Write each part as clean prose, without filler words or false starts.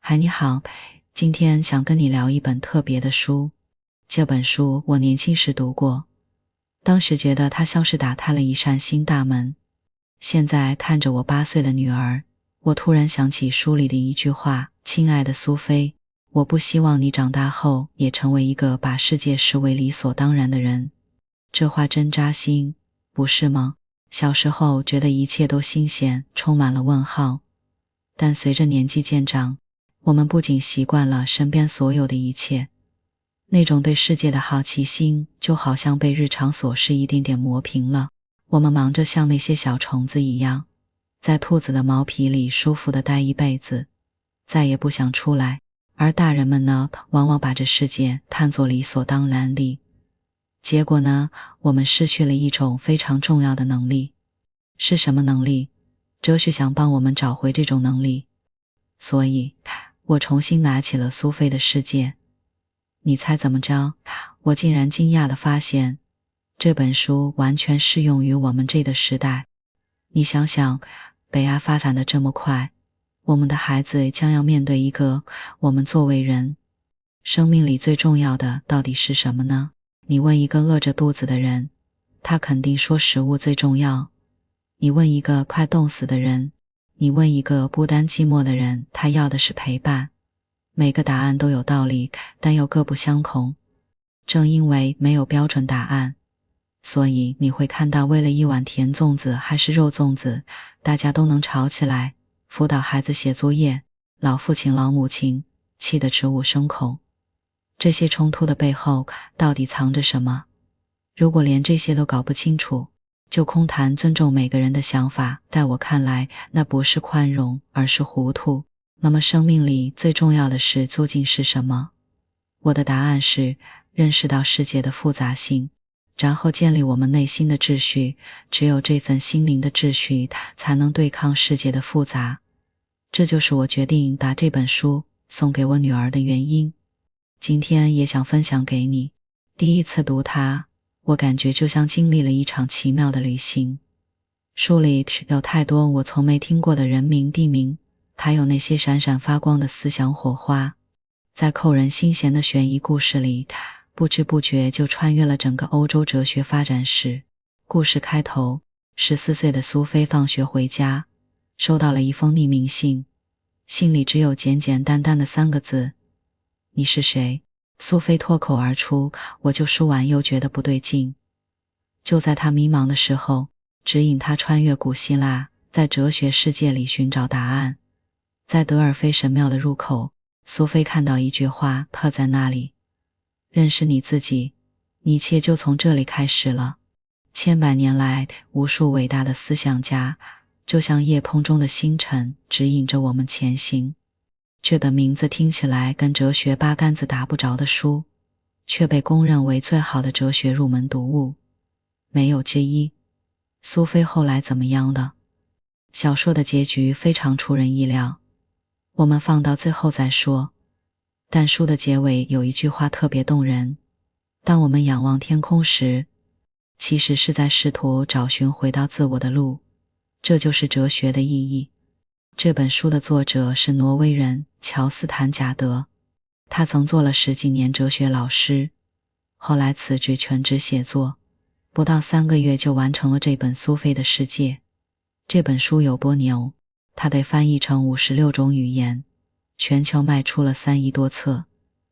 嗨，你好，今天想跟你聊一本特别的书。这本书我年轻时读过，当时觉得它像是打开了一扇新大门。现在看着我8岁的女儿，我突然想起书里的一句话：亲爱的苏菲，我不希望你长大后也成为一个把世界视为理所当然的人。这话真扎心，不是吗？小时候觉得一切都新鲜，充满了问号，但随着年纪渐长，我们不仅习惯了身边所有的一切，那种对世界的好奇心就好像被日常琐事一点点磨平了。我们忙着像那些小虫子一样，在兔子的毛皮里舒服地待一辈子，再也不想出来。而大人们呢，往往把这世界看作理所当然里。结果呢，我们失去了一种非常重要的能力。是什么能力？哲学想帮我们找回这种能力。所以我重新拿起了苏菲的世界。你猜怎么着？我竟然惊讶地发现，这本书完全适用于我们这个时代。你想想，北亚发展得这么快，我们的孩子将要面对一个，我们作为人，生命里最重要的到底是什么呢？你问一个饿着肚子的人，他肯定说食物最重要。你问一个快冻死的人，你问一个孤单寂寞的人，他要的是陪伴。每个答案都有道理，但又各不相同。正因为没有标准答案，所以你会看到为了一碗甜粽子还是肉粽子，大家都能吵起来，辅导孩子写作业，老父亲老母亲气得直捂声孔。这些冲突的背后到底藏着什么？如果连这些都搞不清楚，就空谈尊重每个人的想法，在我看来，那不是宽容，而是糊涂。那么生命里最重要的事究竟是什么？我的答案是认识到世界的复杂性，然后建立我们内心的秩序。只有这份心灵的秩序，才能对抗世界的复杂。这就是我决定把这本书送给我女儿的原因。今天也想分享给你。第一次读它，我感觉就像经历了一场奇妙的旅行。书里有太多我从没听过的人名地名，还有那些闪闪发光的思想火花。在扣人心弦的悬疑故事里，不知不觉就穿越了整个欧洲哲学发展史。故事开头，14岁的苏菲放学回家，收到了一封匿名信，信里只有简简单单的3个字：你是谁？苏菲脱口而出，我就输完又觉得不对劲。就在她迷茫的时候，指引她穿越古希腊，在哲学世界里寻找答案。在德尔菲神庙的入口，苏菲看到一句话刻在那里：认识你自己，一切就从这里开始了。千百年来，无数伟大的思想家就像夜空中的星辰，指引着我们前行。这本名字听起来跟哲学八竿子打不着的书，却被公认为最好的哲学入门读物，没有之一。苏菲后来怎么样的？小说的结局非常出人意料，我们放到最后再说。但书的结尾有一句话特别动人：当我们仰望天空时，其实是在试图找寻回到自我的路。这就是哲学的意义。这本书的作者是挪威人乔斯坦贾德，他曾做了10几年哲学老师，后来辞职全职写作，不到3个月就完成了这本苏菲的世界。这本书有多牛？它被翻译成56种语言，全球卖出了3亿多册。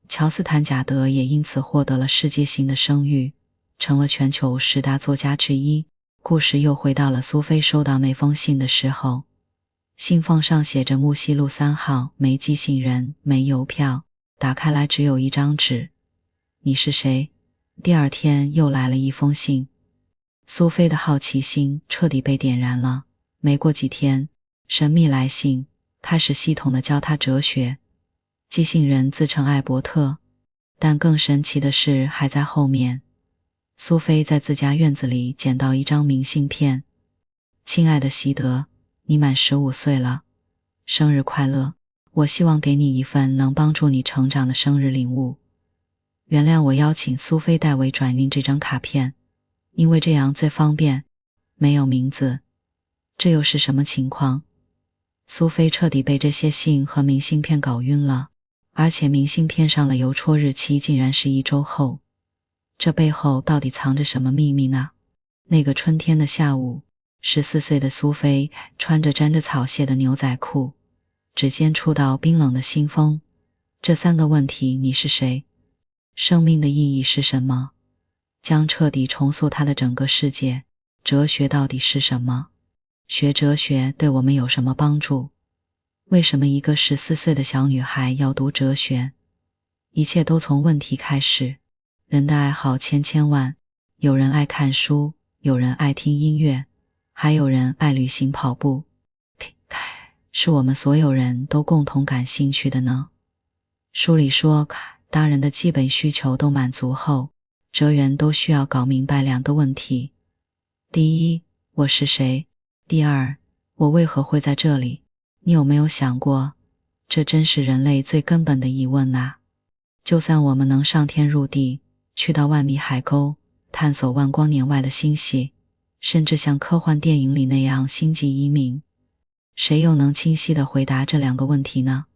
乔斯坦贾德也因此获得了世界性的声誉，成了全球10大作家之一。故事又回到了苏菲收到那封信的时候，信封上写着木樨路3号，没寄信人，没邮票，打开来只有一张纸。你是谁？第二天又来了一封信。苏菲的好奇心彻底被点燃了。没过几天，神秘来信开始系统地教她哲学。寄信人自称艾伯特，但更神奇的事还在后面。苏菲在自家院子里捡到一张明信片：亲爱的西德，你满15岁了，生日快乐！我希望给你一份能帮助你成长的生日礼物。原谅我邀请苏菲代为转运这张卡片，因为这样最方便。没有名字，这又是什么情况？苏菲彻底被这些信和明信片搞晕了，而且明信片上的邮戳日期竟然是1周后。这背后到底藏着什么秘密呢？那个春天的下午，14岁的苏菲穿着沾着草屑的牛仔裤，指尖触到冰冷的信封。这3个问题：你是谁？生命的意义是什么？将彻底重塑她的整个世界。哲学到底是什么？学哲学对我们有什么帮助？为什么一个14岁的小女孩要读哲学？一切都从问题开始。人的爱好千万，有人爱看书，有人爱听音乐，还有人爱旅行跑步。是我们所有人都共同感兴趣的呢？书里说，当人的基本需求都满足后，哲人都需要搞明白2个问题。第一，我是谁？第二，我为何会在这里？你有没有想过，这真是人类最根本的疑问啊。就算我们能上天入地，去到万米海沟，探索万光年外的星系，甚至像科幻电影里那样星际移民，谁又能清晰地回答这2个问题呢？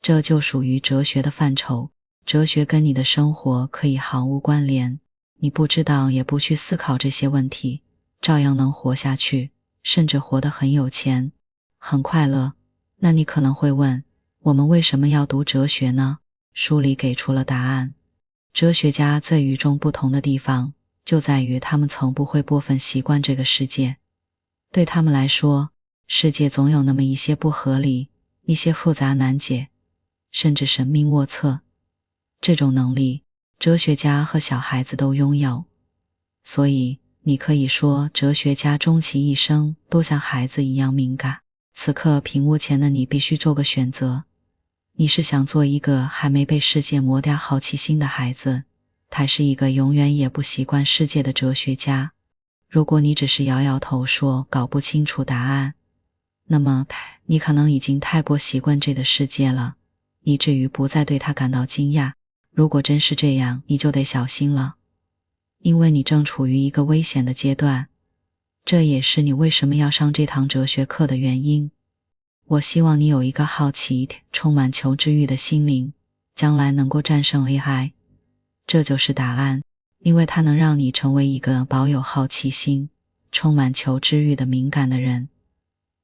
这就属于哲学的范畴。哲学跟你的生活可以毫无关联，你不知道也不去思考这些问题，照样能活下去，甚至活得很有钱，很快乐。那你可能会问，我们为什么要读哲学呢？书里给出了答案。哲学家最与众不同的地方，就在于他们从不会过分习惯这个世界。对他们来说，世界总有那么一些不合理，一些复杂难解，甚至神秘莫测。这种能力，哲学家和小孩子都拥有。所以，你可以说哲学家终其一生都像孩子一样敏感。此刻屏幕前的你必须做个选择。你是想做一个还没被世界磨掉好奇心的孩子，还是一个永远也不习惯世界的哲学家？如果你只是摇摇头说搞不清楚答案，那么你可能已经太过习惯这个世界了，以至于不再对它感到惊讶。如果真是这样，你就得小心了，因为你正处于一个危险的阶段。这也是你为什么要上这堂哲学课的原因。我希望你有一个好奇、充满求知欲的心灵，将来能够战胜 AI。 这就是答案，因为它能让你成为一个保有好奇心、充满求知欲的敏感的人。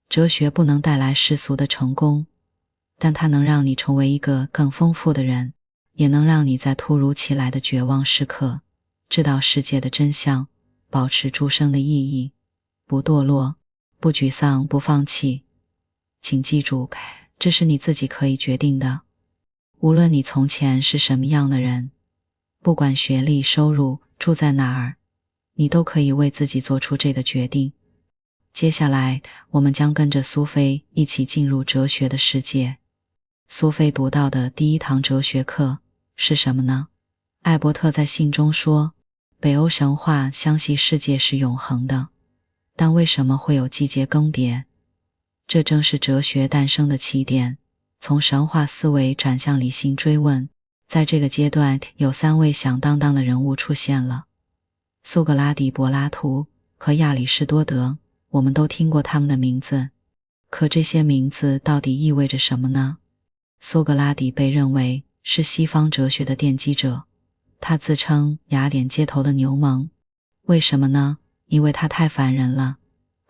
哲学不能带来世俗的成功，但它能让你成为一个更丰富的人，也能让你在突如其来的绝望时刻知道世界的真相，保持诸生的意义，不堕落，不沮丧，不放弃。请记住，这是你自己可以决定的。无论你从前是什么样的人，不管学历、收入、住在哪儿，你都可以为自己做出这个决定。接下来，我们将跟着苏菲一起进入哲学的世界。苏菲读到的第一堂哲学课是什么呢？艾伯特在信中说，北欧神话相信世界是永恒的，但为什么会有季节更迭？这正是哲学诞生的起点，从神话思维转向理性追问。在这个阶段，有3位响当当的人物出现了：苏格拉底、柏拉图和亚里士多德。我们都听过他们的名字，可这些名字到底意味着什么呢？苏格拉底被认为是西方哲学的奠基者，他自称雅典街头的牛虻。为什么呢？因为他太烦人了，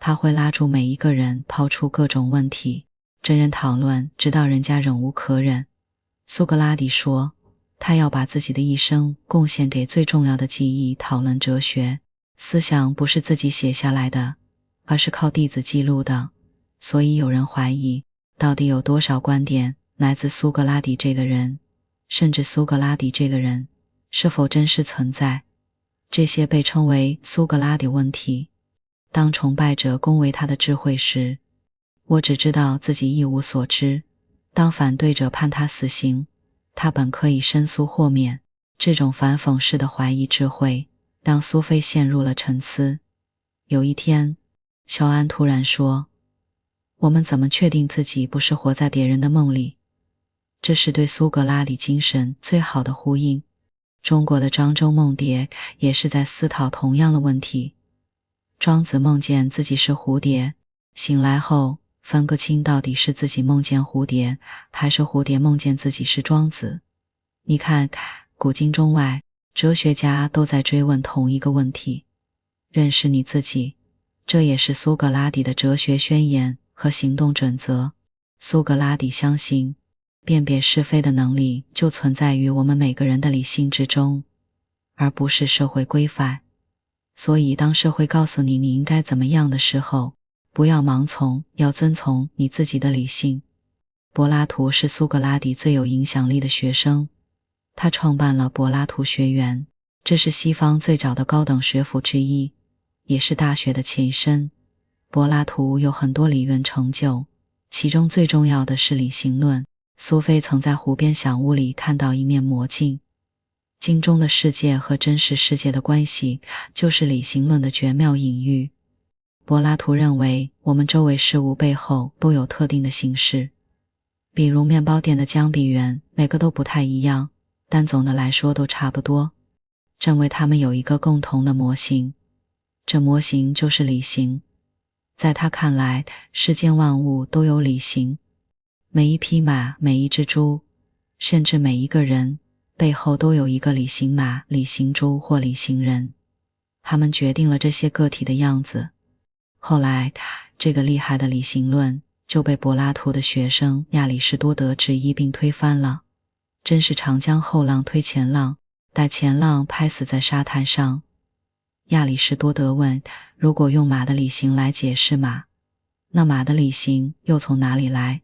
他会拉住每一个人，抛出各种问题，真人讨论，直到人家忍无可忍。苏格拉底说，他要把自己的一生贡献给最重要的记忆，讨论哲学。思想不是自己写下来的，而是靠弟子记录的。所以有人怀疑，到底有多少观点来自苏格拉底这个人，甚至苏格拉底这个人是否真实存在。这些被称为苏格拉底问题。当崇拜者恭维他的智慧时，我只知道自己一无所知；当反对者判他死刑，他本可以申诉豁免。这种反讽式的怀疑智慧让苏菲陷入了沉思。有一天，肖安突然说，我们怎么确定自己不是活在别人的梦里？这是对苏格拉底精神最好的呼应。中国的庄周梦蝶也是在思考同样的问题。庄子梦见自己是蝴蝶，醒来后分不清到底是自己梦见蝴蝶，还是蝴蝶梦见自己是庄子。你看，古今中外，哲学家都在追问同一个问题：认识你自己。这也是苏格拉底的哲学宣言和行动准则。苏格拉底相信，辨别是非的能力就存在于我们每个人的理性之中，而不是社会规范。所以当社会告诉你应该怎么样的时候，不要盲从，要遵从你自己的理性。柏拉图是苏格拉底最有影响力的学生，他创办了柏拉图学园，这是西方最早的高等学府之一，也是大学的前身。柏拉图有很多理论成就，其中最重要的是理性论。苏菲曾在湖边小屋里看到一面魔镜，镜中的世界和真实世界的关系就是理性论的绝妙隐喻。柏拉图认为我们周围事物背后都有特定的形式，比如面包店的姜饼圆，每个都不太一样，但总的来说都差不多，认为它们有一个共同的模型，这模型就是理型。在他看来，世间万物都有理型，每一匹马，每一只猪，甚至每一个人背后都有一个理型马、理型猪或理型人，他们决定了这些个体的样子。后来这个厉害的理型论就被柏拉图的学生亚里士多德质疑并推翻了，真是长江后浪推前浪，待前浪拍死在沙滩上。亚里士多德问，如果用马的理型来解释马，那马的理型又从哪里来？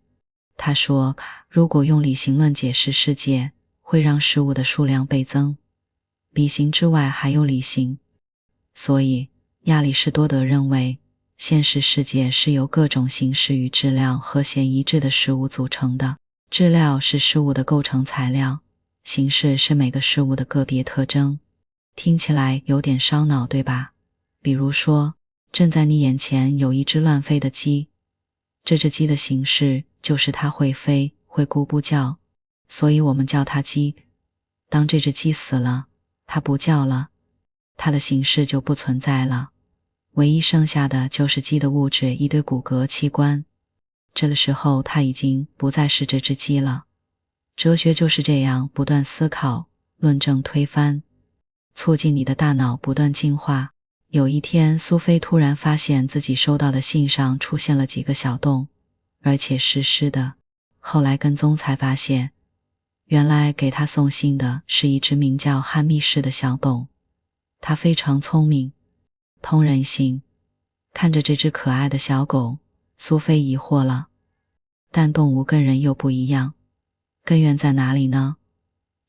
他说，如果用理型论解释世界，会让事物的数量倍增，理型之外还有理型。所以亚里士多德认为，现实世界是由各种形式与质量和谐一致的事物组成的，质料是事物的构成材料，形式是每个事物的个别特征。听起来有点烧脑，对吧？比如说，正在你眼前有一只乱飞的鸡，这只鸡的形式就是它会飞，会咕咕叫，所以我们叫它鸡。当这只鸡死了，它不叫了，它的形式就不存在了，唯一剩下的就是鸡的物质，一堆骨骼器官。这个时候它已经不再是这只鸡了。哲学就是这样不断思考、论证、推翻，促进你的大脑不断进化。有一天，苏菲突然发现自己收到的信上出现了几个小洞，而且湿湿的。后来跟踪才发现，原来给她送信的是一只名叫汉密士的小狗。它非常聪明，通人性。看着这只可爱的小狗，苏菲疑惑了，但动物跟人又不一样，根源在哪里呢？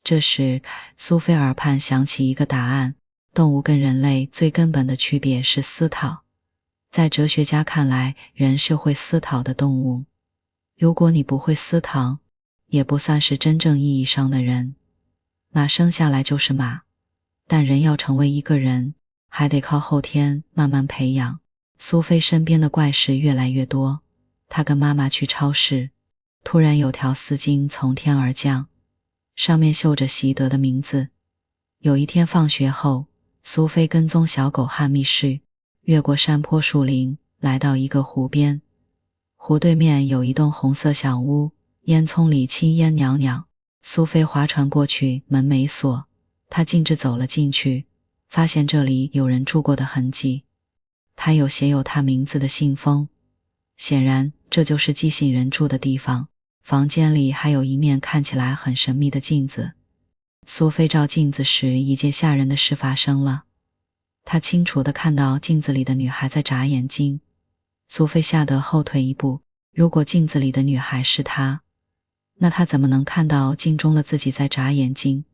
这时苏菲耳畔响起一个答案，动物跟人类最根本的区别是思考。在哲学家看来，人是会思考的动物。如果你不会思考，也不算是真正意义上的人。马生下来就是马，但人要成为一个人，还得靠后天慢慢培养。苏菲身边的怪事越来越多，她跟妈妈去超市，突然有条丝巾从天而降，上面绣着习德的名字。有一天放学后，苏菲跟踪小狗汉密士，越过山坡树林，来到一个湖边。湖对面有一栋红色小屋，烟囱里青烟袅袅。苏菲划船过去，门没锁，她径直走了进去，发现这里有人住过的痕迹。她有写有她名字的信封，显然这就是寄信人住的地方。房间里还有一面看起来很神秘的镜子。苏菲照镜子时，一件吓人的事发生了。她清楚地看到镜子里的女孩在眨眼睛。苏菲吓得后退一步，如果镜子里的女孩是她，那她怎么能看到镜中的自己在眨眼睛？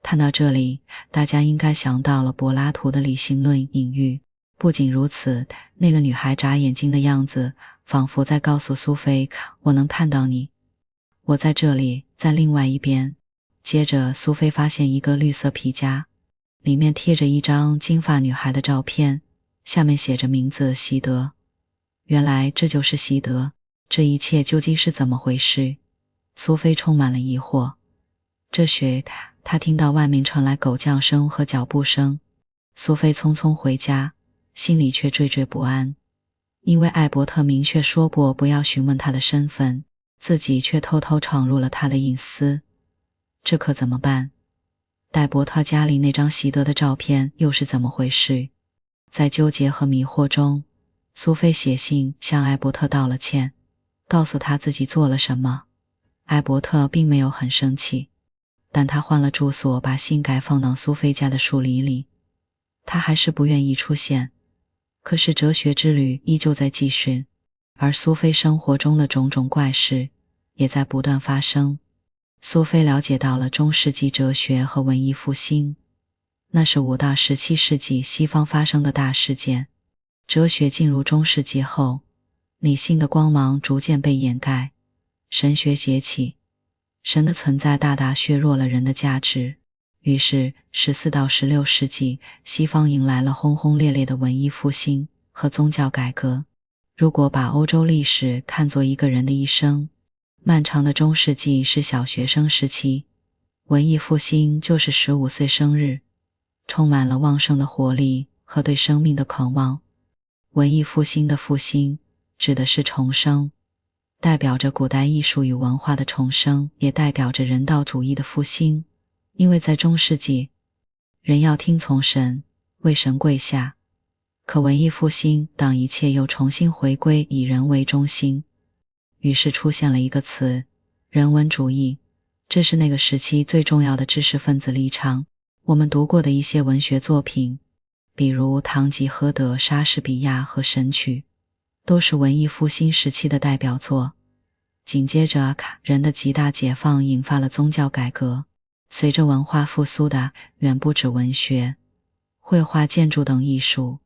看到这里，大家应该想到了柏拉图的理性论隐喻。不仅如此，那个女孩眨眼睛的样子，仿佛在告诉苏菲，我能看到你，我在这里，在另外一边。接着苏菲发现一个绿色皮夹，里面贴着一张金发女孩的照片，下面写着名字习德。原来这就是习德，这一切究竟是怎么回事？苏菲充满了疑惑。这时她听到外面传来狗叫声和脚步声，苏菲匆匆回家，心里却惴惴不安。因为艾伯特明确说过不要询问他的身份，自己却偷偷闯入了他的隐私，这可怎么办？戴伯特家里那张习得的照片又是怎么回事？在纠结和迷惑中，苏菲写信向艾伯特道了歉，告诉他自己做了什么。艾伯特并没有很生气，但他换了住所，把信改放到苏菲家的树篱里。他还是不愿意出现，可是哲学之旅依旧在继续，而苏菲生活中的种种怪事也在不断发生。苏菲了解到了中世纪哲学和文艺复兴，那是5到17世纪西方发生的大事件。哲学进入中世纪后，理性的光芒逐渐被掩盖，神学崛起，神的存在大大削弱了人的价值。于是14到16世纪，西方迎来了轰轰烈烈的文艺复兴和宗教改革。如果把欧洲历史看作一个人的一生，漫长的中世纪是小学生时期，文艺复兴就是15岁生日，充满了旺盛的活力和对生命的渴望。文艺复兴的复兴指的是重生，代表着古代艺术与文化的重生，也代表着人道主义的复兴。因为在中世纪，人要听从神，为神跪下。可文艺复兴当一切又重新回归以人为中心，于是出现了一个词，人文主义。这是那个时期最重要的知识分子立场。我们读过的一些文学作品，比如堂吉诃德、莎士比亚和神曲，都是文艺复兴时期的代表作。紧接着，人的极大解放引发了宗教改革。随着文化复苏的远不止文学、绘画、建筑等艺术，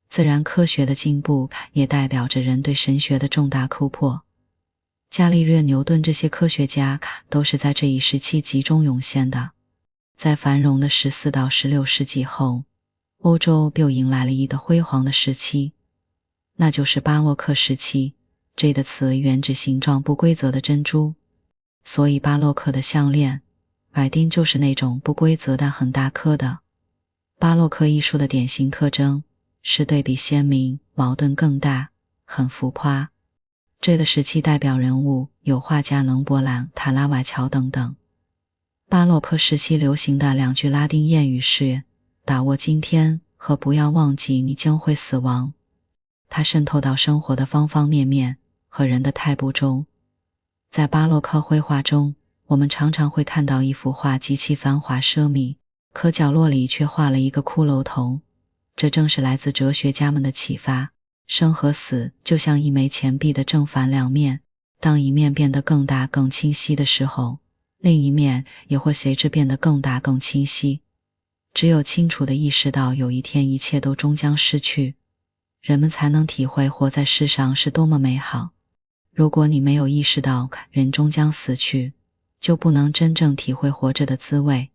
自然科学的进步也代表着人对神学的重大突破。伽利略、牛顿这些科学家都是在这一时期集中涌现的。在繁荣的14到16世纪后，欧洲又迎来了一个辉煌的时期，那就是巴洛克时期。这个词原指形状不规则的珍珠，所以巴洛克的项链、耳钉就是那种不规则但很大颗的。巴洛克艺术的典型特征是对比鲜明，矛盾更大，很浮夸。这个时期代表人物有画家伦勃朗、塔拉瓦乔等等。巴洛克时期流行的2句拉丁谚语是把握今天和不要忘记你将会死亡。它渗透到生活的方方面面和人的态度中。在巴洛克绘画中，我们常常会看到一幅画极其繁华奢靡，可角落里却画了一个骷髅头。这正是来自哲学家们的启发。生和死就像一枚钱币的正反两面，当一面变得更大更清晰的时候，另一面也会随之变得更大更清晰。只有清楚地意识到有一天一切都终将失去，人们才能体会活在世上是多么美好。如果你没有意识到人终将死去，就不能真正体会活着的滋味。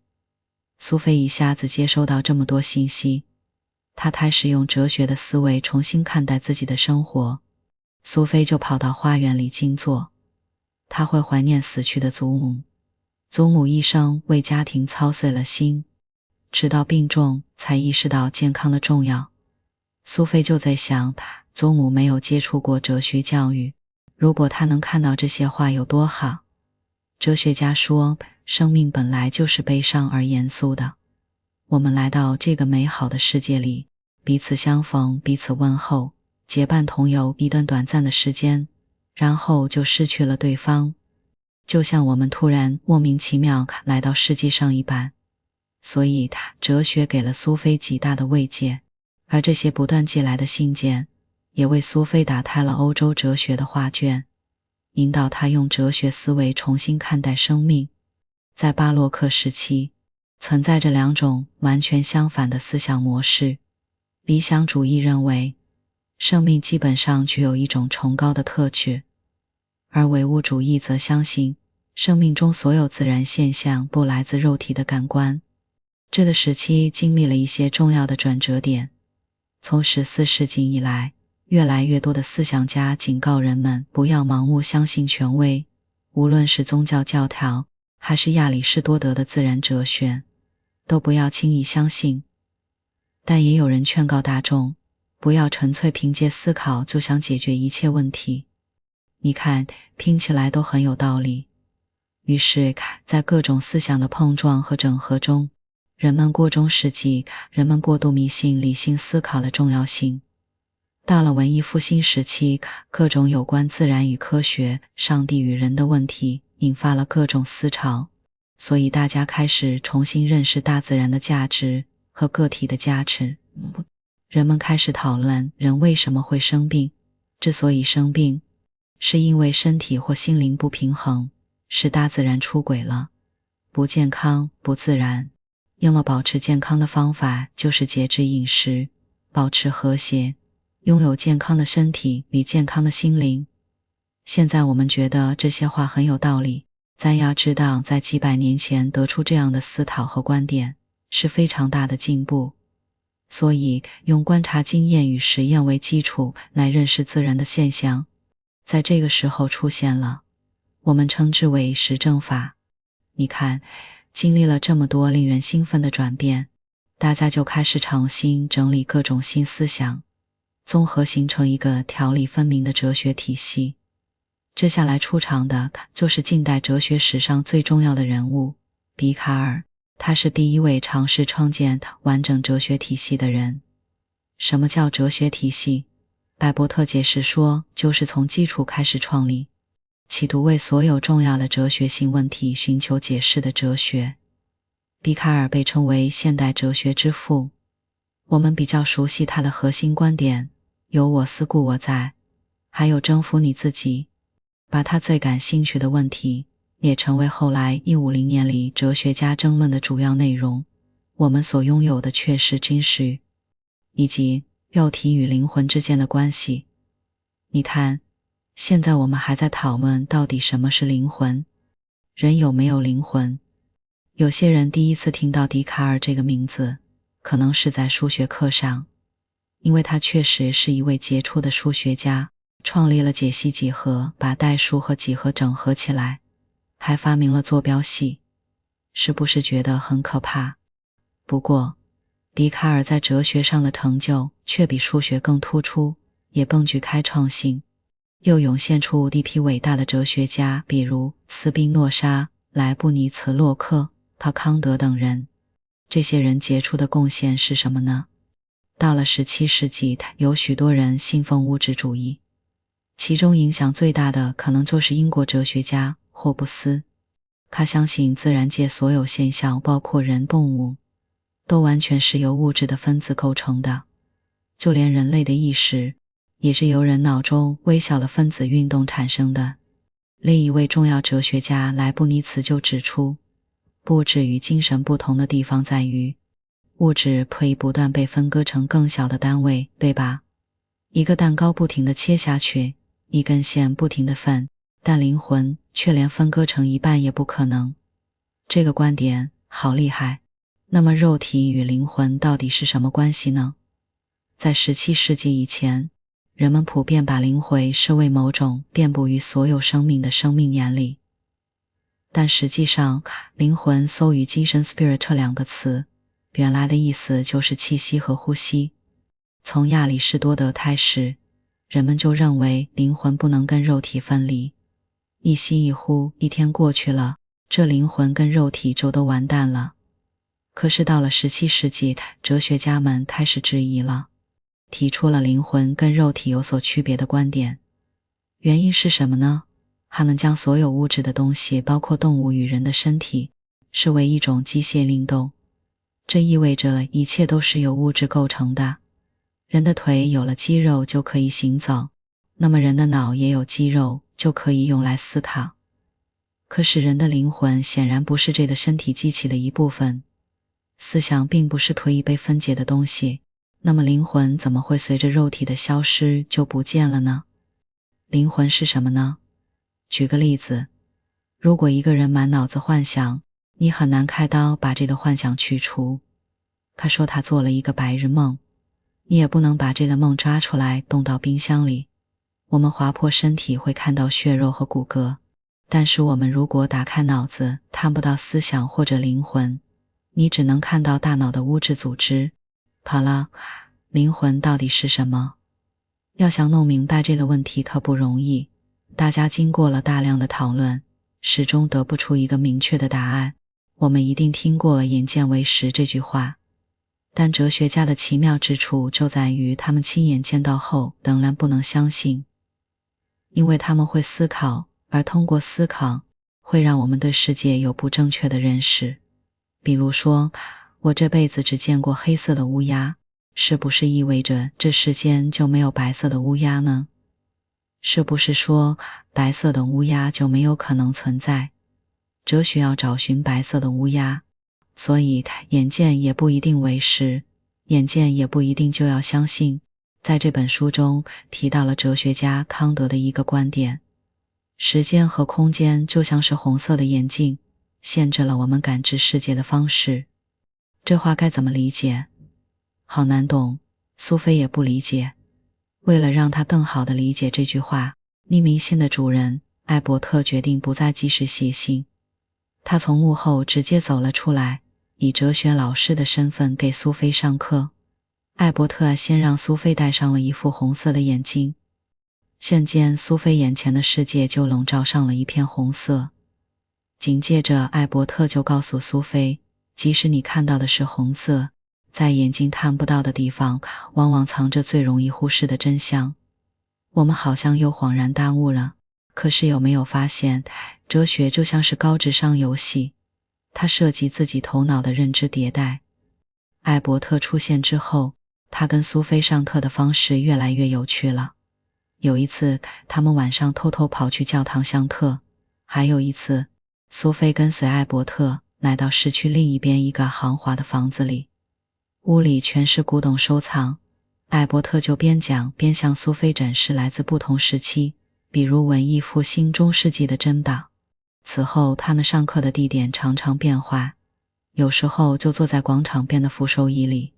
苏菲一下子接收到这么多信息，她开始用哲学的思维重新看待自己的生活。苏菲就跑到花园里静坐，她会怀念死去的祖母。祖母一生为家庭操碎了心，直到病重才意识到健康的重要。苏菲就在想，祖母没有接触过哲学教育，如果她能看到这些话有多好。哲学家说，生命本来就是悲伤而严肃的。我们来到这个美好的世界里，彼此相逢，彼此问候，结伴同游一段短暂的时间，然后就失去了对方，就像我们突然莫名其妙来到世界上一般。所以哲学给了苏菲极大的慰藉，而这些不断寄来的信件也为苏菲打开了欧洲哲学的画卷，引导她用哲学思维重新看待生命。在巴洛克时期，存在着2种完全相反的思想模式。理想主义认为，生命基本上具有一种崇高的特质，而唯物主义则相信，生命中所有自然现象不来自肉体的感官。这个时期经历了一些重要的转折点。从14世纪以来，越来越多的思想家警告人们不要盲目相信权威，无论是宗教教条还是亚里士多德的自然哲学，都不要轻易相信。但也有人劝告大众，不要纯粹凭借思考就想解决一切问题。你看，听起来都很有道理。于是，在各种思想的碰撞和整合中，人们过中世纪，人们过度迷信理性思考的重要性。到了文艺复兴时期，各种有关自然与科学、上帝与人的问题引发了各种思潮，所以大家开始重新认识大自然的价值和个体的价值。人们开始讨论人为什么会生病，之所以生病，是因为身体或心灵不平衡，是大自然出轨了，不健康、不自然。要么保持健康的方法就是节制饮食，保持和谐，拥有健康的身体与健康的心灵。现在我们觉得这些话很有道理，咱要知道在几百年前得出这样的思考和观点是非常大的进步。所以用观察经验与实验为基础来认识自然的现象，在这个时候出现了，我们称之为实证法。你看，经历了这么多令人兴奋的转变，大家就开始重新整理各种新思想，综合形成一个条理分明的哲学体系。接下来出场的就是近代哲学史上最重要的人物笛卡尔，他是第一位尝试创建完整哲学体系的人。什么叫哲学体系？拜伯特解释说，就是从基础开始创立，企图为所有重要的哲学性问题寻求解释的哲学。笛卡尔被称为现代哲学之父，我们比较熟悉他的核心观点，有我思故我在，还有征服你自己。把他最感兴趣的问题也成为后来150年里哲学家争论的主要内容。我们所拥有的确是真实，以及肉体与灵魂之间的关系。你看，现在我们还在讨论到底什么是灵魂，人有没有灵魂。有些人第一次听到笛卡尔这个名字，可能是在数学课上，因为他确实是一位杰出的数学家，创立了解析几何，把代数和几何整合起来，还发明了坐标系。是不是觉得很可怕？不过，笛卡尔在哲学上的成就却比数学更突出，也更具开创性。又涌现出一批伟大的哲学家，比如斯宾诺莎、莱布尼茨、洛克、康德等人。这些人杰出的贡献是什么呢？到了17世纪，有许多人信奉物质主义，其中影响最大的可能就是英国哲学家霍布斯。他相信自然界所有现象，包括人、动物，都完全是由物质的分子构成的，就连人类的意识也是由人脑中微小的分子运动产生的。另一位重要哲学家莱布尼茨就指出，物质与精神不同的地方在于，物质可以不断被分割成更小的单位，对吧？一个蛋糕不停地切下去，一根线不停地分，但灵魂却连分割成一半也不可能。这个观点好厉害。那么肉体与灵魂到底是什么关系呢？在17世纪以前，人们普遍把灵魂视为某种遍布于所有生命的生命原理。但实际上，灵魂搜与精神 spirit 这两个词，原来的意思就是气息和呼吸。从亚里士多德开始，人们就认为灵魂不能跟肉体分离。一吸一呼，一天过去了，这灵魂跟肉体就都完蛋了。可是到了17世纪，哲学家们开始质疑了，提出了灵魂跟肉体有所区别的观点。原因是什么呢？还能将所有物质的东西，包括动物与人的身体，视为一种机械运动。这意味着一切都是由物质构成的。人的腿有了肌肉就可以行走，那么人的脑也有肌肉，就可以用来思考。可是人的灵魂显然不是这个身体机器的一部分，思想并不是可以被分解的东西，那么灵魂怎么会随着肉体的消失就不见了呢？灵魂是什么呢？举个例子，如果一个人满脑子幻想，你很难开刀把这个幻想去除。他说他做了一个白日梦，你也不能把这个梦抓出来冻到冰箱里。我们划破身体会看到血肉和骨骼，但是我们如果打开脑子，看不到思想或者灵魂，你只能看到大脑的物质组织。好了，灵魂到底是什么？要想弄明白这个问题可不容易，大家经过了大量的讨论，始终得不出一个明确的答案。我们一定听过眼见为实这句话，但哲学家的奇妙之处就在于他们亲眼见到后仍然不能相信，因为他们会思考，而通过思考会让我们对世界有不正确的认识。比如说，我这辈子只见过黑色的乌鸦，是不是意味着这世间就没有白色的乌鸦呢？是不是说白色的乌鸦就没有可能存在？哲学要找寻白色的乌鸦，所以眼见也不一定为实，眼见也不一定就要相信。在这本书中提到了哲学家康德的一个观点，时间和空间就像是红色的眼镜，限制了我们感知世界的方式。这话该怎么理解？好难懂，苏菲也不理解。为了让他更好地理解这句话，匿名信的主人艾伯特决定不再继续写信。他从幕后直接走了出来，以哲学老师的身份给苏菲上课。艾伯特先让苏菲戴上了一副红色的眼镜，瞬间苏菲眼前的世界就笼罩上了一片红色。紧接着艾伯特就告诉苏菲，即使你看到的是红色，在眼睛看不到的地方往往藏着最容易忽视的真相。我们好像又恍然大悟了，可是有没有发现，哲学就像是高智商游戏，它涉及自己头脑的认知迭代。艾伯特出现之后，他跟苏菲上课的方式越来越有趣了。有一次他们晚上偷偷跑去教堂上课，还有一次苏菲跟随艾伯特来到市区另一边一个豪华的房子里，屋里全是古董收藏。艾伯特就边讲边向苏菲展示来自不同时期，比如文艺复兴中世纪的珍宝。此后他们上课的地点常常变化，有时候就坐在广场边的扶手椅里。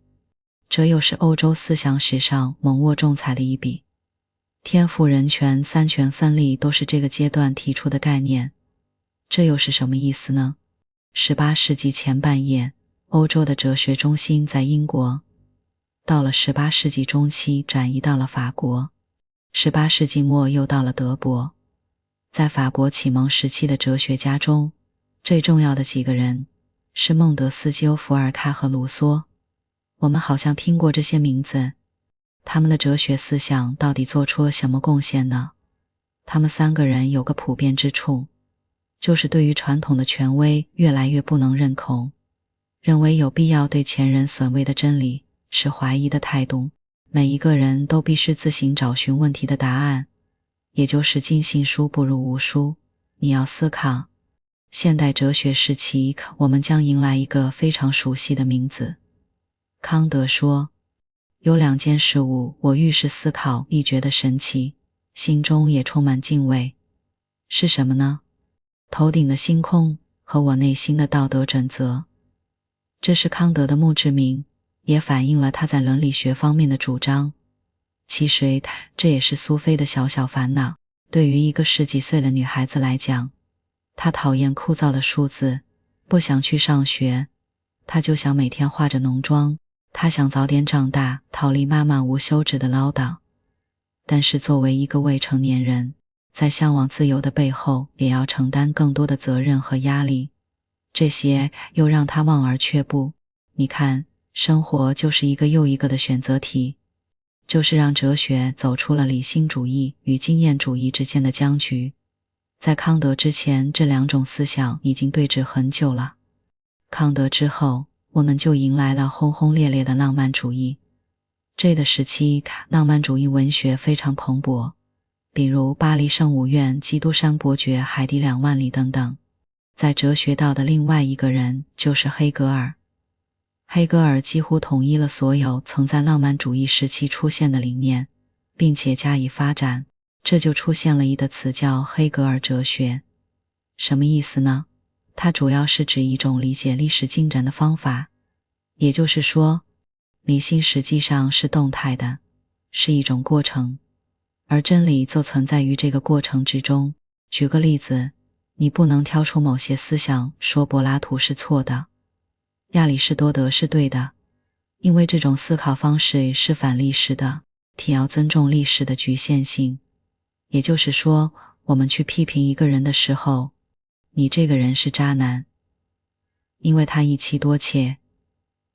这又是欧洲思想史上猛握重彩的一笔。天赋人权、三权分立都是这个阶段提出的概念。这又是什么意思呢？18世纪前半叶，欧洲的哲学中心在英国，到了18世纪中期转移到了法国，18世纪末又到了德国。在法国启蒙时期的哲学家中，最重要的几个人是孟德斯鸠、伏尔泰和卢梭。我们好像听过这些名字，他们的哲学思想到底做出了什么贡献呢？他们三个人有个普遍之处，就是对于传统的权威越来越不能认同，认为有必要对前人损位的真理持怀疑的态度。每一个人都必须自行找寻问题的答案，也就是尽信书不如无书。你要思考。现代哲学时期，我们将迎来一个非常熟悉的名字。康德说，有2件事物我愈是思考愈觉得神奇，心中也充满敬畏。是什么呢？头顶的星空和我内心的道德准则。这是康德的墓志铭，也反映了他在伦理学方面的主张。其实这也是苏菲的小小烦恼。对于一个10几岁的女孩子来讲，她讨厌枯燥的数字，不想去上学，她就想每天化着浓妆，她想早点长大，逃离妈妈无休止的唠叨。但是作为一个未成年人，在向往自由的背后，也要承担更多的责任和压力，这些又让她望而却步。你看，生活就是一个又一个的选择题，就是让哲学走出了理性主义与经验主义之间的僵局。在康德之前，这2种思想已经对峙很久了。康德之后，我们就迎来了轰轰烈烈的浪漫主义。这个时期，浪漫主义文学非常蓬勃，比如巴黎圣母院、基督山伯爵、海底2万里等等。在哲学道的另外一个人就是黑格尔。黑格尔几乎统一了所有曾在浪漫主义时期出现的理念，并且加以发展，这就出现了一个词叫黑格尔哲学。什么意思呢？它主要是指一种理解历史进展的方法，也就是说，理性实际上是动态的，是一种过程，而真理就存在于这个过程之中。举个例子，你不能挑出某些思想说柏拉图是错的，亚里士多德是对的，因为这种思考方式是反历史的，体要尊重历史的局限性。也就是说，我们去批评一个人的时候，你这个人是渣男，因为他一妻多妾。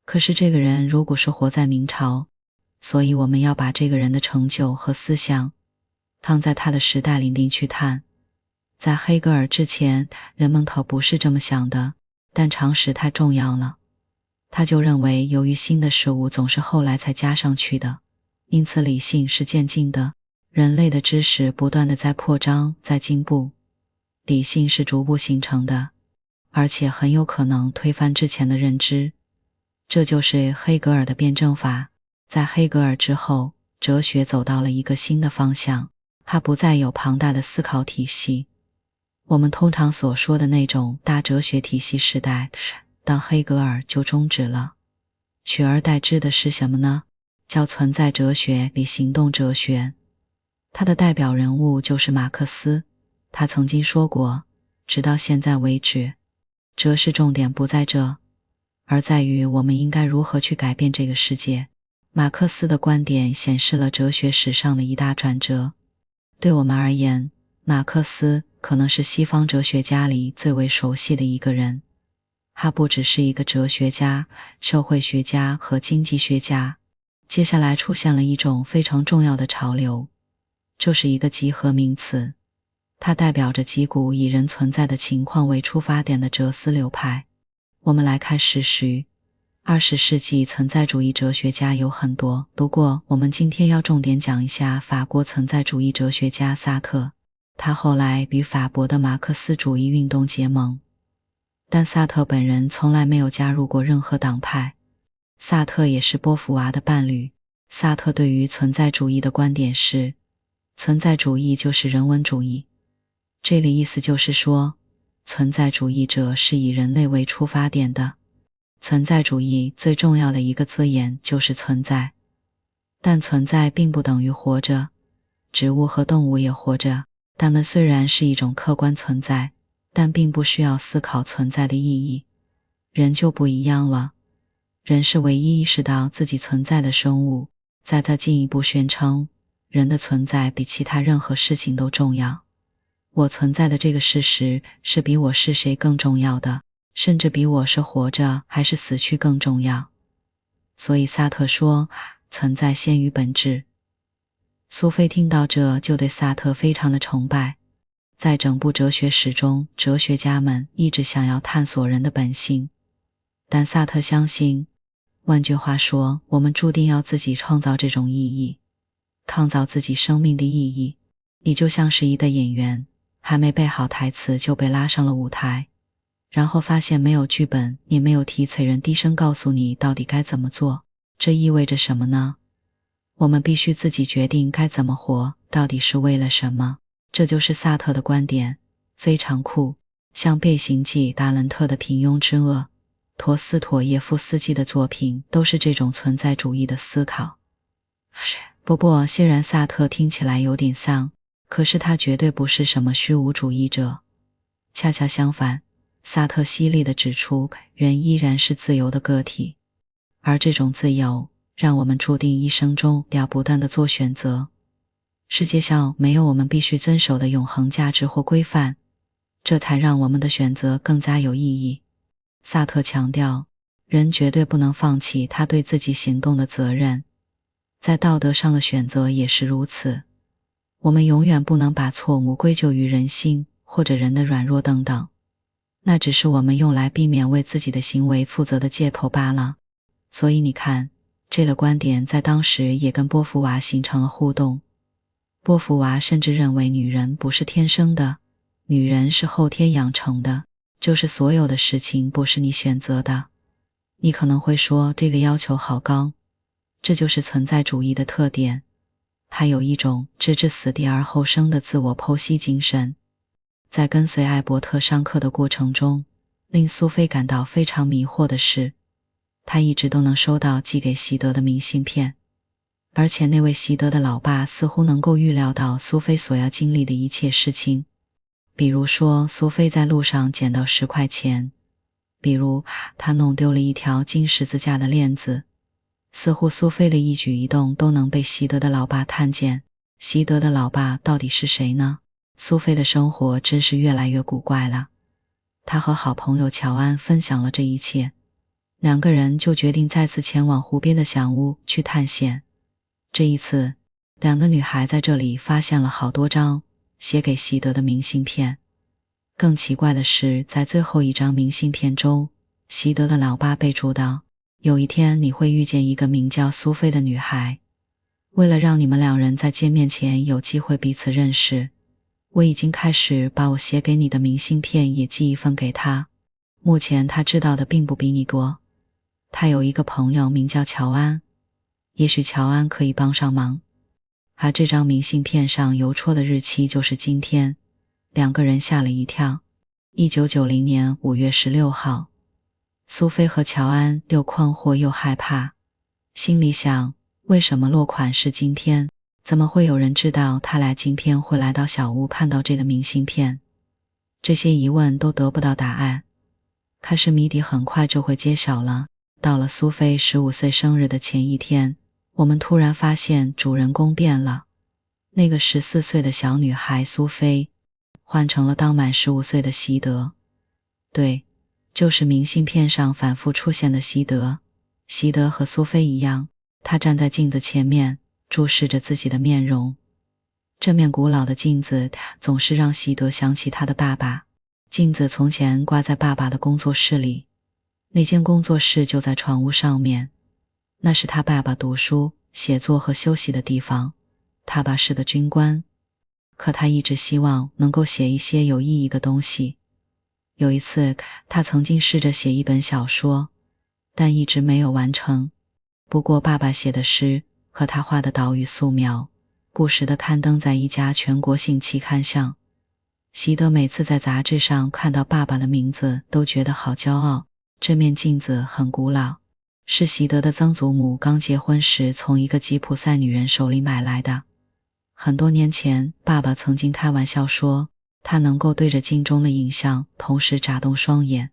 可是这个人如果是活在明朝，所以我们要把这个人的成就和思想放在他的时代里去看。在黑格尔之前，人们可不是这么想的，但常识太重要了。他就认为，由于新的事物总是后来才加上去的，因此理性是渐进的，人类的知识不断地在扩张，在进步，理性是逐步形成的，而且很有可能推翻之前的认知。这就是黑格尔的辩证法。在黑格尔之后，哲学走到了一个新的方向，它不再有庞大的思考体系，我们通常所说的那种大哲学体系时代，到黑格尔就终止了。取而代之的是什么呢？叫存在哲学与行动哲学。他的代表人物就是马克思，他曾经说过，直到现在为止，哲学重点不在这，而在于我们应该如何去改变这个世界。马克思的观点显示了哲学史上的一大转折。对我们而言，马克思可能是西方哲学家里最为熟悉的一个人。他不只是一个哲学家、社会学家和经济学家。接下来出现了一种非常重要的潮流，就是一个集合名词，它代表着几股以人存在的情况为出发点的哲思流派。我们来看事实，20世纪存在主义哲学家有很多，不过我们今天要重点讲一下法国存在主义哲学家萨特。他后来与法国的马克思主义运动结盟，但萨特本人从来没有加入过任何党派。萨特也是波伏娃的伴侣。萨特对于存在主义的观点是，存在主义就是人文主义。这里意思就是说，存在主义者是以人类为出发点的。存在主义最重要的一个字眼就是存在，但存在并不等于活着。植物和动物也活着，它们虽然是一种客观存在，但并不需要思考存在的意义。人就不一样了，人是唯一意识到自己存在的生物。再进一步宣称，人的存在比其他任何事情都重要。我存在的这个事实是比我是谁更重要的，甚至比我是活着还是死去更重要。所以萨特说，存在先于本质。苏菲听到这就对萨特非常的崇拜。在整部哲学史中，哲学家们一直想要探索人的本性，但萨特相信，换句话说，我们注定要自己创造这种意义，创造自己生命的意义。你就像是一个演员，还没背好台词就被拉上了舞台，然后发现没有剧本，也没有题材人低声告诉你到底该怎么做。这意味着什么呢？我们必须自己决定该怎么活，到底是为了什么。这就是萨特的观点，非常酷。像《变形记》、达伦特的《平庸之恶》、陀思妥耶夫斯基的作品都是这种存在主义的思考。不过虽然萨特听起来有点丧，可是他绝对不是什么虚无主义者。恰恰相反，萨特犀利地指出，人依然是自由的个体，而这种自由让我们注定一生中要不断地做选择。世界上没有我们必须遵守的永恒价值或规范，这才让我们的选择更加有意义。萨特强调，人绝对不能放弃他对自己行动的责任，在道德上的选择也是如此。我们永远不能把错误归咎于人心或者人的软弱等等，那只是我们用来避免为自己的行为负责的借口罢了。所以你看，这个观点在当时也跟波伏娃形成了互动。波伏娃甚至认为女人不是天生的，女人是后天养成的，就是所有的事情不是你选择的。你可能会说，这个要求好高，这就是存在主义的特点。它有一种置之死地而后生的自我剖析精神。在跟随艾伯特上课的过程中，令苏菲感到非常迷惑的是，她一直都能收到寄给席德的明信片，而且那位席德的老爸似乎能够预料到苏菲所要经历的一切事情。比如说，苏菲在路上捡到10块钱，比如她弄丢了一条金十字架的链子，似乎苏菲的一举一动都能被席德的老爸看见。席德的老爸到底是谁呢？苏菲的生活真是越来越古怪了。她和好朋友乔安分享了这一切，两个人就决定再次前往湖边的小屋去探险。这一次，两个女孩在这里发现了好多张写给席德的明信片。更奇怪的是，在最后一张明信片中，席德的老爸备注道：有一天你会遇见一个名叫苏菲的女孩，为了让你们两人在见面前有机会彼此认识，我已经开始把我写给你的明信片也寄一份给她。目前她知道的并不比你多，她有一个朋友名叫乔安，也许乔安可以帮上忙。而这张明信片上邮戳的日期就是今天。两个人吓了一跳。1990年5月16号。苏菲和乔安又困惑又害怕，心里想，为什么落款是今天？怎么会有人知道他来今天会来到小屋看到这个明信片？这些疑问都得不到答案。可是谜底很快就会揭晓了。到了苏菲15岁生日的前一天，我们突然发现主人公变了。那个14岁的小女孩苏菲换成了当满15岁的席德。对，就是明信片上反复出现的席德。席德和苏菲一样，他站在镜子前面，注视着自己的面容。这面古老的镜子总是让席德想起他的爸爸。镜子从前挂在爸爸的工作室里，那间工作室就在床屋上面，那是他爸爸读书、写作和休息的地方。他爸是个军官，可他一直希望能够写一些有意义的东西。有一次，他曾经试着写一本小说，但一直没有完成。不过爸爸写的诗和他画的岛屿素描，不时地刊登在一家全国性期刊上。席德每次在杂志上看到爸爸的名字，都觉得好骄傲。这面镜子很古老，是席德的曾祖母刚结婚时从一个吉普赛女人手里买来的。很多年前，爸爸曾经开玩笑说，他能够对着镜中的影像同时眨动双眼。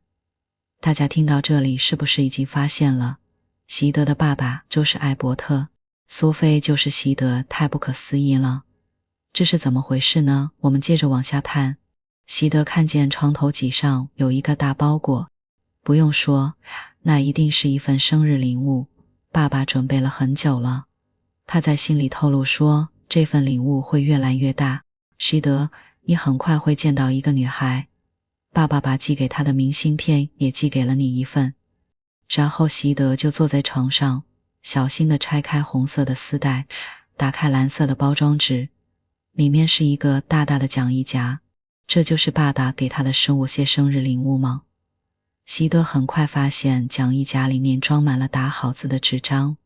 大家听到这里是不是已经发现了，席德的爸爸就是艾伯特，苏菲就是席德，太不可思议了。这是怎么回事呢？我们接着往下看。席德看见床头几上有一个大包裹，不用说，那一定是一份生日礼物，爸爸准备了很久了。他在心里透露说，这份礼物会越来越大。席德，你很快会见到一个女孩，爸爸把寄给他的明信片也寄给了你一份。然后席德就坐在床上，小心地拆开红色的丝带，打开蓝色的包装纸，里面是一个大大的讲义夹。这就是爸爸给他的15岁生日礼物吗？席德很快发现讲义夹里面装满了打好字的纸张。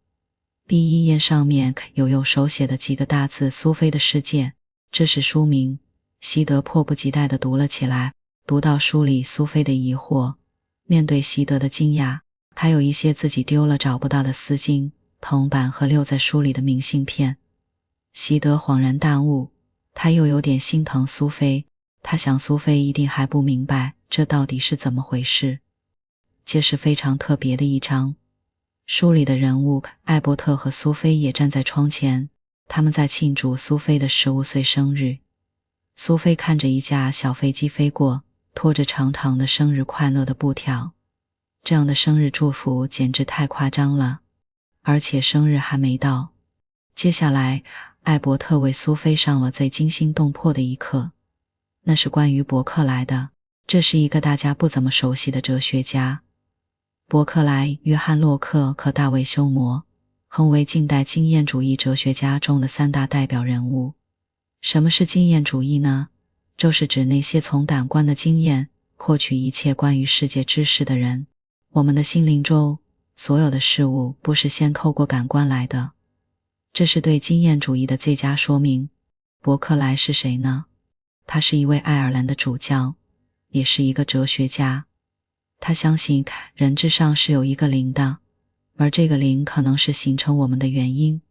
第一页上面有用手写的几个大字，苏菲的世界，这是书名。席德迫不及待地读了起来，读到书里苏菲的疑惑，面对席德的惊讶，还有一些自己丢了找不到的丝巾、铜板和留在书里的明信片。席德恍然大悟，他又有点心疼苏菲，他想苏菲一定还不明白这到底是怎么回事。这是非常特别的一章。书里的人物艾伯特和苏菲也站在窗前，他们在庆祝苏菲的15岁生日。苏菲看着一架小飞机飞过，拖着长长的生日快乐的布条。这样的生日祝福简直太夸张了，而且生日还没到。接下来，艾伯特为苏菲上了最惊心动魄的一课，那是关于伯克莱的。这是一个大家不怎么熟悉的哲学家。伯克莱、约翰·洛克和大卫·休谟，横为近代经验主义哲学家中的3大代表人物。什么是经验主义呢？就是指那些从感官的经验获取一切关于世界知识的人。我们的心灵中，所有的事物不是先透过感官来的。这是对经验主义的最佳说明。伯克莱是谁呢？他是一位爱尔兰的主教，也是一个哲学家。他相信人之上是有一个灵的，而这个灵可能是形成我们的原因。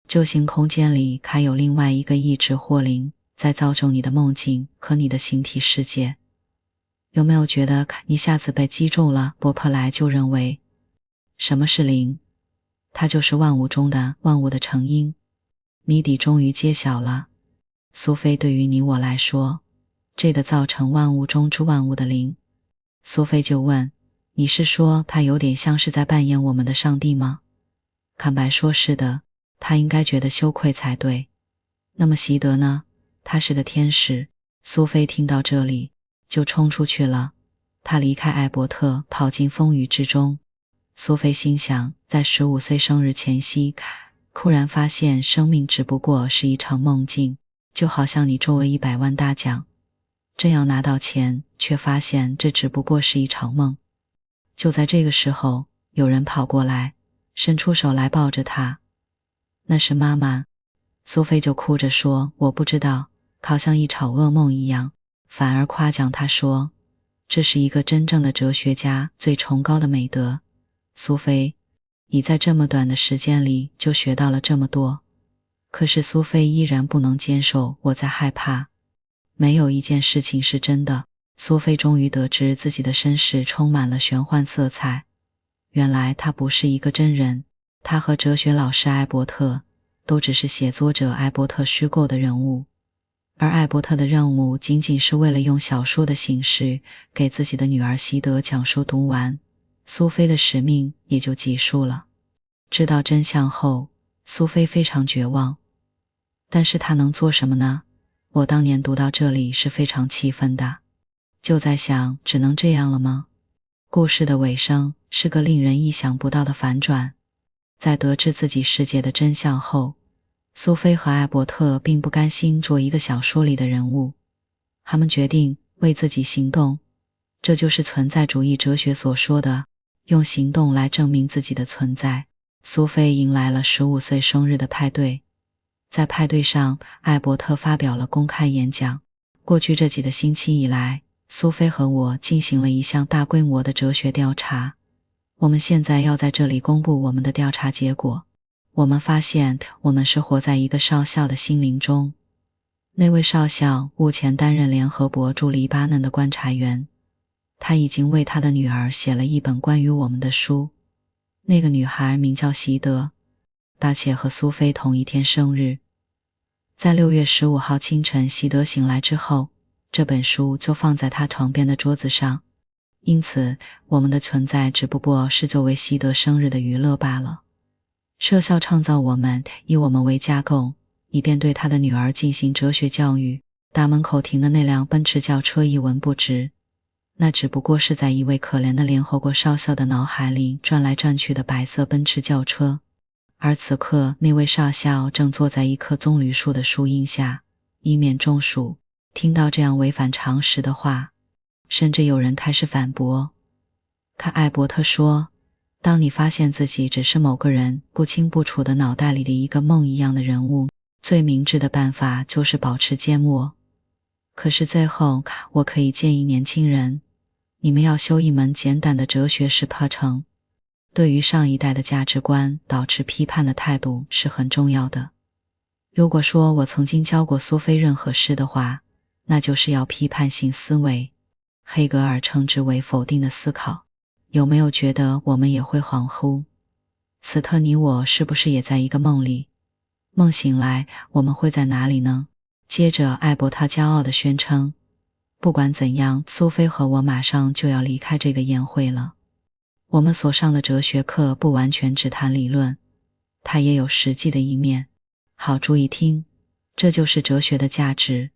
就形空间里还有另外一个意志或灵，在造就你的梦境和你的形体世界。有没有觉得一下子被击中了？伯克莱就认为，什么是灵？它就是万物中的万物的成因。谜底终于揭晓了，苏菲，对于你我来说，这个造成万物中之万物的灵。苏菲就问，你是说他有点像是在扮演我们的上帝吗？坦白说是的，他应该觉得羞愧才对。那么席德呢？他是个天使。苏菲听到这里就冲出去了，他离开艾伯特，跑进风雨之中。苏菲心想，在15岁生日前夕，忽然发现生命只不过是一场梦境，就好像你中了100万大奖，正要拿到钱，却发现这只不过是一场梦。就在这个时候，有人跑过来，伸出手来抱着她。那是妈妈。苏菲就哭着说，我不知道，好像一场噩梦一样，反而夸奖她说，这是一个真正的哲学家最崇高的美德。苏菲，你在这么短的时间里就学到了这么多。可是苏菲依然不能接受，我在害怕。没有一件事情是真的。苏菲终于得知自己的身世充满了玄幻色彩。原来他不是一个真人，他和哲学老师艾伯特都只是写作者艾伯特虚构的人物，而艾伯特的任务仅仅是为了用小说的形式给自己的女儿席德讲述读完，苏菲的使命也就结束了。知道真相后，苏菲非常绝望，但是她能做什么呢？我当年读到这里是非常气愤的，就在想，只能这样了吗？故事的尾声是个令人意想不到的反转。在得知自己世界的真相后，苏菲和艾伯特并不甘心做一个小说里的人物，他们决定为自己行动。这就是存在主义哲学所说的，用行动来证明自己的存在。苏菲迎来了15岁生日的派对，在派对上，艾伯特发表了公开演讲。过去这几个星期以来，苏菲和我进行了一项大规模的哲学调查。我们现在要在这里公布我们的调查结果。我们发现我们是活在一个少校的心灵中。那位少校目前担任联合国驻黎巴嫩的观察员，他已经为他的女儿写了一本关于我们的书。那个女孩名叫席德，大且和苏菲同一天生日。在6月15号清晨，席德醒来之后，这本书就放在他床边的桌子上。因此，我们的存在只不过是作为席德生日的娱乐罢了。社校创造我们，以我们为架构，以便对他的女儿进行哲学教育。大门口停的那辆奔驰轿车一文不值，那只不过是在一位可怜的联合国少校的脑海里转来转去的白色奔驰轿车。而此刻，那位少校正坐在一棵棕榈树的树荫下，以免中暑。听到这样违反常识的话，甚至有人开始反驳。看艾伯特说，当你发现自己只是某个人不清不楚的脑袋里的一个梦一样的人物，最明智的办法就是保持缄默。可是最后，我可以建议年轻人，你们要修一门简短的哲学史课程。对于上一代的价值观保持批判的态度是很重要的。如果说我曾经教过苏菲任何事的话，那就是要批判性思维。黑格尔称之为否定的思考。有没有觉得我们也会恍惚？此刻你我是不是也在一个梦里？梦醒来，我们会在哪里呢？接着艾伯特骄傲地宣称，不管怎样，苏菲和我马上就要离开这个宴会了。我们所上的哲学课不完全只谈理论，它也有实际的一面。好，注意听，这就是哲学的价值。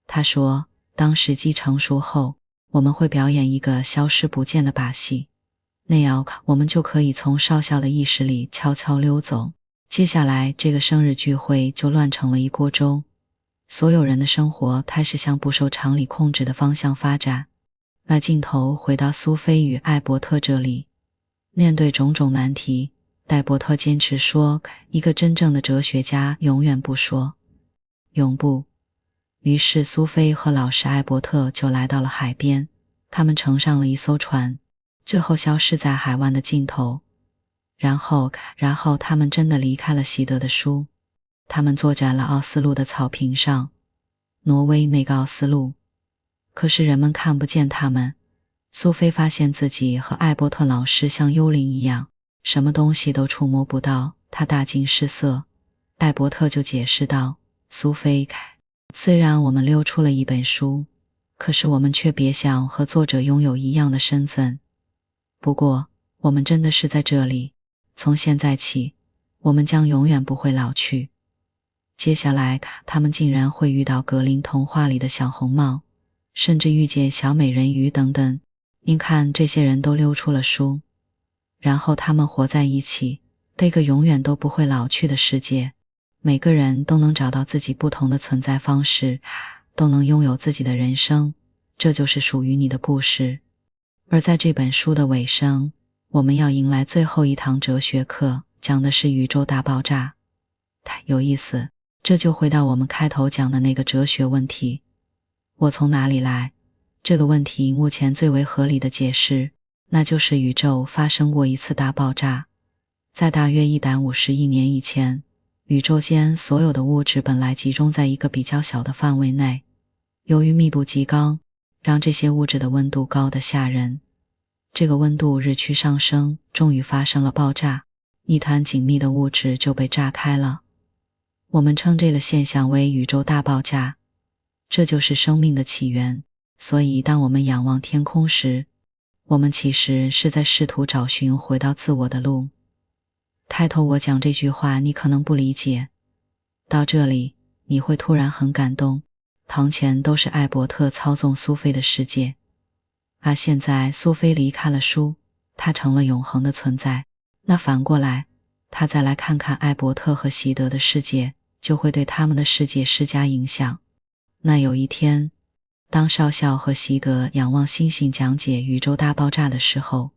他说，当时机成熟后，我们会表演一个消失不见的把戏，那样我们就可以从少校的意识里悄悄溜走。接下来这个生日聚会就乱成了一锅粥，所有人的生活开始向不受常理控制的方向发展。把镜头回到苏菲与艾伯特这里，面对种种难题，艾伯特坚持说，一个真正的哲学家永远不说永不。于是苏菲和老师艾伯特就来到了海边，他们乘上了一艘船，最后消失在海湾的尽头。然后他们真的离开了席德的书。他们坐在了奥斯陆的草坪上，挪威那个奥斯陆。可是人们看不见他们。苏菲发现自己和艾伯特老师像幽灵一样，什么东西都触摸不到。他大惊失色。艾伯特就解释道，苏菲，虽然我们溜出了一本书，可是我们却别想和作者拥有一样的身份。不过，我们真的是在这里，从现在起，我们将永远不会老去。接下来，他们竟然会遇到格林童话里的小红帽，甚至遇见小美人鱼等等。您看，这些人都溜出了书，然后他们活在一起，这个永远都不会老去的世界。每个人都能找到自己不同的存在方式，都能拥有自己的人生，这就是属于你的故事。而在这本书的尾声，我们要迎来最后一堂哲学课，讲的是宇宙大爆炸。太有意思，这就回到我们开头讲的那个哲学问题，我从哪里来？这个问题目前最为合理的解释，那就是宇宙发生过一次大爆炸。在大约150亿年以前，宇宙间所有的物质本来集中在一个比较小的范围内，由于密度极高，让这些物质的温度高得吓人。这个温度日趋上升，终于发生了爆炸，一团紧密的物质就被炸开了。我们称这个现象为宇宙大爆炸，这就是生命的起源。所以当我们仰望天空时，我们其实是在试图找寻回到自我的路。开头我讲这句话你可能不理解，到这里你会突然很感动，堂前都是艾伯特操纵苏菲的世界。而现在苏菲离开了书，她成了永恒的存在，那反过来，她再来看看艾伯特和席德的世界，就会对他们的世界施加影响。那有一天，当少校和席德仰望星星讲解宇宙大爆炸的时候，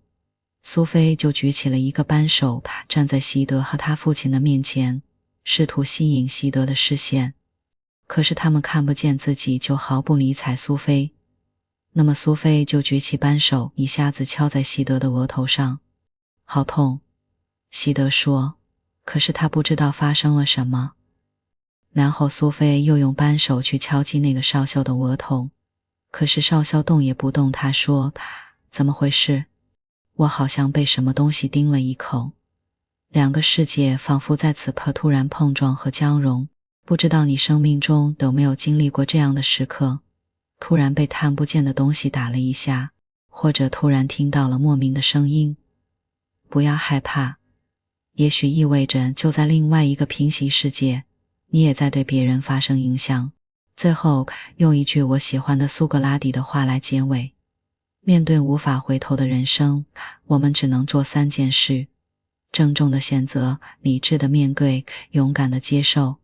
苏菲就举起了一个扳手，站在席德和他父亲的面前，试图吸引席德的视线。可是他们看不见自己，就毫不理睬苏菲。那么苏菲就举起扳手，一下子敲在席德的额头上。好痛，席德说，可是他不知道发生了什么。然后苏菲又用扳手去敲击那个少校的额头，可是少校动也不动。他说，怎么回事？我好像被什么东西叮了一口。两个世界仿佛在此刻突然碰撞和交融。不知道你生命中有没有经历过这样的时刻，突然被看不见的东西打了一下，或者突然听到了莫名的声音。不要害怕，也许意味着就在另外一个平行世界，你也在对别人发生影响。最后用一句我喜欢的苏格拉底的话来结尾，面对无法回头的人生，我们只能做3件事：郑重的选择，理智的面对，勇敢的接受。